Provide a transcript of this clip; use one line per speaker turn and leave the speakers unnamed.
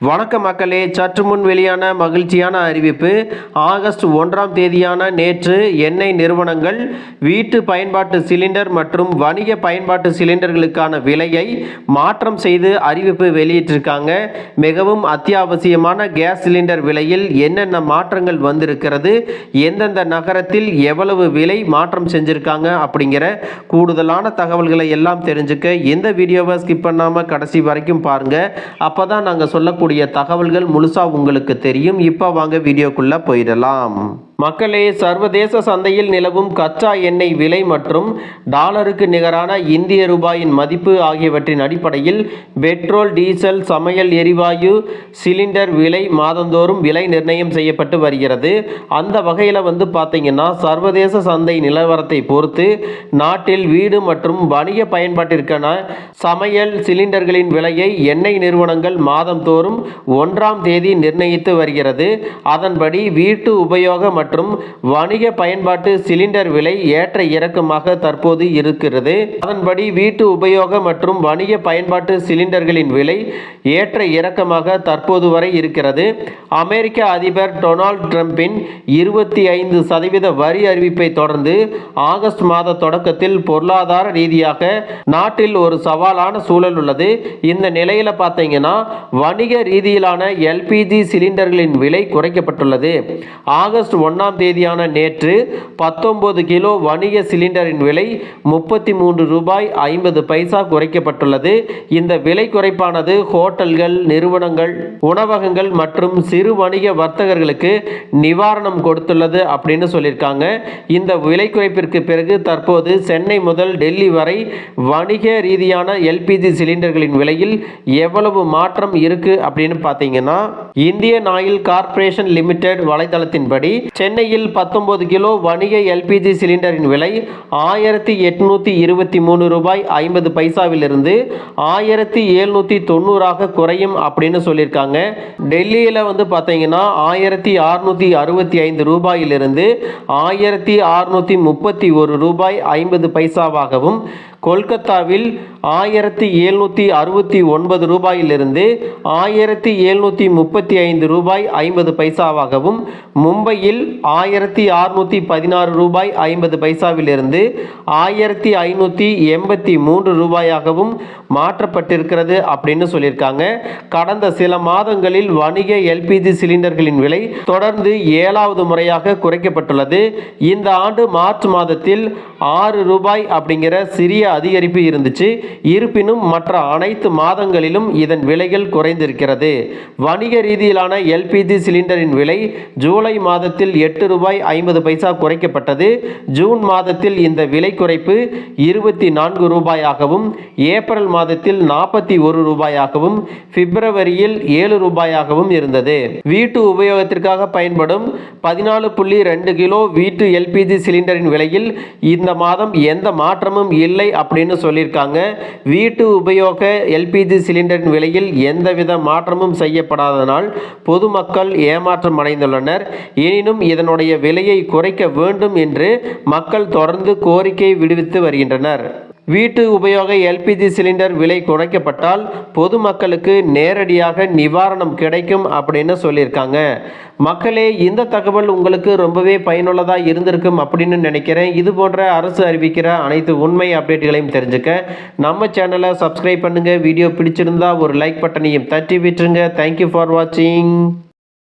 வணக்க மக்களே, சற்று முன் வெளியான மகிழ்ச்சியான அறிவிப்பு. ஆகஸ்ட் 1ஆம் தேதியான நேற்று எண்ணெய் நிறுவனங்கள் வீட்டு பயன்பாட்டு சிலிண்டர் மற்றும் வணிக பயன்பாட்டு சிலிண்டர்களுக்கான விலையை மாற்றம் செய்து அறிவிப்பு வெளியிட்டிருக்காங்க. மிகவும் அத்தியாவசியமான கேஸ் சிலிண்டர் விலையில் என்னென்ன மாற்றங்கள் வந்திருக்கிறது, எந்தெந்த நகரத்தில் எவ்வளவு விலை மாற்றம் செஞ்சுருக்காங்க அப்படிங்கிற கூடுதலான தகவல்களை எல்லாம் தெரிஞ்சுக்க இந்த வீடியோவை ஸ்கிப் பண்ணாமல் கடைசி வரைக்கும் பாருங்கள். அப்போ தான் நாங்கள் சொல்லக்கூடிய தகவல்கள் முழுசா உங்களுக்கு தெரியும். இப்போ வாங்க வீடியோக்குள்ள போயிடலாம். மக்களே, சர்வதேச சந்தையில் நிலவும் கச்சா எண்ணெய் விலை மற்றும் டாலருக்கு நிகரான இந்திய ரூபாயின் மதிப்பு ஆகியவற்றின் அடிப்படையில் பெட்ரோல், டீசல், சமையல் எரிவாயு சிலிண்டர் விலை மாதந்தோறும் விலை நிர்ணயம் செய்யப்பட்டு வருகிறது. அந்த வகையில் பார்த்தீங்கன்னா சர்வதேச சந்தை நிலவரத்தை பொறுத்து நாட்டில் வீடு மற்றும் வணிக பயன்பாட்டிற்கான சமையல் சிலிண்டர்களின் விலையை எண்ணெய் நிறுவனங்கள் மாதந்தோறும் 1ஆம் தேதி நிர்ணயித்து வருகிறது. அதன்படி வீட்டு உபயோக மற்றும் வணிக பயன்பாட்டு சிலிண்டர் விலை ஏற்ற இறக்கமாக தற்போது இருக்கிறது. அதன்படி வீட்டு உபயோக மற்றும் வணிக பயன்பாட்டு சிலிண்டர்களின் விலை ஏற்ற இறக்கமாக தற்போது வரை இருக்கிறது. அமெரிக்க அதிபர் டொனால்ட் ட்ரம்பின் 25% வரி அறிவிப்பை தொடர்ந்து ஆகஸ்ட் மாத தொடக்கத்தில் பொருளாதார ரீதியாக நாட்டில் ஒரு சவாலான சூழல் உள்ளது. இந்த நிலையில பார்த்தீங்கன்னா வணிக ரீதியிலான எல்பிஜி சிலிண்டர்களின் விலை குறைக்கப்பட்டுள்ளது. ஆகஸ்ட் 1ஆம் தேதியான நேற்று 19 கிலோ வணிக சிலிண்டரின் விலை 33 ரூபாய் 50 பைசா குறைக்கப்பட்டுள்ளது. இந்த விலை குறைப்பானது ஹோட்டல்கள், நிறுவனங்கள், உணவகங்கள் மற்றும் சிறு வணிக வர்த்தகர்களுக்கு நிவாரணம் கொடுத்துள்ளது அப்படின்னு சொல்லியிருக்காங்க. இந்த விலை குறைப்பிற்கு பிறகு தற்போது சென்னை முதல் டெல்லி வரை வணிக ரீதியான எல்பிஜி சிலிண்டர்களின் விலையில் எவ்வளவு மாற்றம் இருக்கு அப்படின்னு பார்த்தீங்கன்னா, இந்தியன் ஆயில் கார்ப்பரேஷன் லிமிடெட் வலைதளத்தின்படி சென்னையில் 19 கிலோ வணிக எல்பிஜி சிலிண்டரின் விலை 1823 ரூபாய் 50 பைசாவிலிருந்து 1790 குறையும் அப்படின்னு சொல்லியிருக்காங்க. டெல்லியில் பார்த்தீங்கன்னா 1665 ரூபாயிலிருந்து 1631 ரூபாய் 50 பைசாவாகவும், கொல்கத்தாவில் 1769 ரூபாயிலிருந்து 1735 ரூபாய் 50 பைசாவாகவும், மும்பையில் 1616 ரூபாய் 50 பைசாவிலிருந்து 1583 ரூபாயாகவும் மாற்றப்பட்டிருக்கிறது அப்படின்னு சொல்லியிருக்காங்க. கடந்த சில மாதங்களில் வணிக எல்பிஜி சிலிண்டர்களின் விலை தொடர்ந்து 7வது முறையாக குறைக்கப்பட்டுள்ளது. இந்த ஆண்டு மார்ச் மாதத்தில் 6 ரூபாய் அப்படிங்கிற சிறிய அதிகரிப்பு இருந்துச்சு. இருப்பினும் மற்ற அனைத்து மாதங்களிலும் இதன் விலைகள் குறைந்திருக்கிறது. வணிக ரீதியிலான எல்பிஜி சிலிண்டரின் விலை ஜூலை மாதத்தில் 8 ரூபாய் 50 பைசா குறைக்கப்பட்டது. ஜூன் மாதத்தில் இந்த விலை குறைப்பு 24 ரூபாயாகவும், ஏப்ரல் மாதத்தில் 41 ரூபாயாகவும், பிப்ரவரியில் 7 ரூபாயாகவும் இருந்தது. வீட்டு உபயோகத்திற்காக பயன்படும் 14.2 கிலோ வீட்டு எல்பிஜி சிலிண்டரின் விலையில் இந்த மாதம் எந்த மாற்றமும் இல்லை அப்படின்னு சொல்லியிருக்காங்க. வீட்டு உபயோக எல்பிஜி சிலிண்டரின் விலையில் எந்தவித மாற்றமும் செய்யப்படாததால் பொதுமக்கள் ஏமாற்றம் அடைந்துள்ளனர். எனினும் இதனுடைய விலையை குறைக்க வேண்டும் என்று மக்கள் தொடர்ந்து கோரிக்கை விடுவித்து வருகின்றனர். வீட்டு உபயோக எல்பிஜி சிலிண்டர் விலை குறைக்கப்பட்டால் பொதுமக்களுக்கு நேரடியாக நிவாரணம் கிடைக்கும் அப்படின்னு சொல்லியிருக்காங்க. மக்களே, இந்த தகவல் உங்களுக்கு ரொம்பவே பயனுள்ளதாக இருந்திருக்கும் அப்படின்னு நினைக்கிறேன். இது போன்ற அரசு அறிவிக்கிற அனைத்து உண்மை அப்டேட்டுகளையும் தெரிஞ்சுக்க நம்ம சேனலை சப்ஸ்கிரைப் பண்ணுங்கள். வீடியோ பிடிச்சிருந்தா ஒரு லைக் பட்டனையும் தட்டி விட்டுருங்க. தேங்க்யூ ஃபார் வாட்சிங்.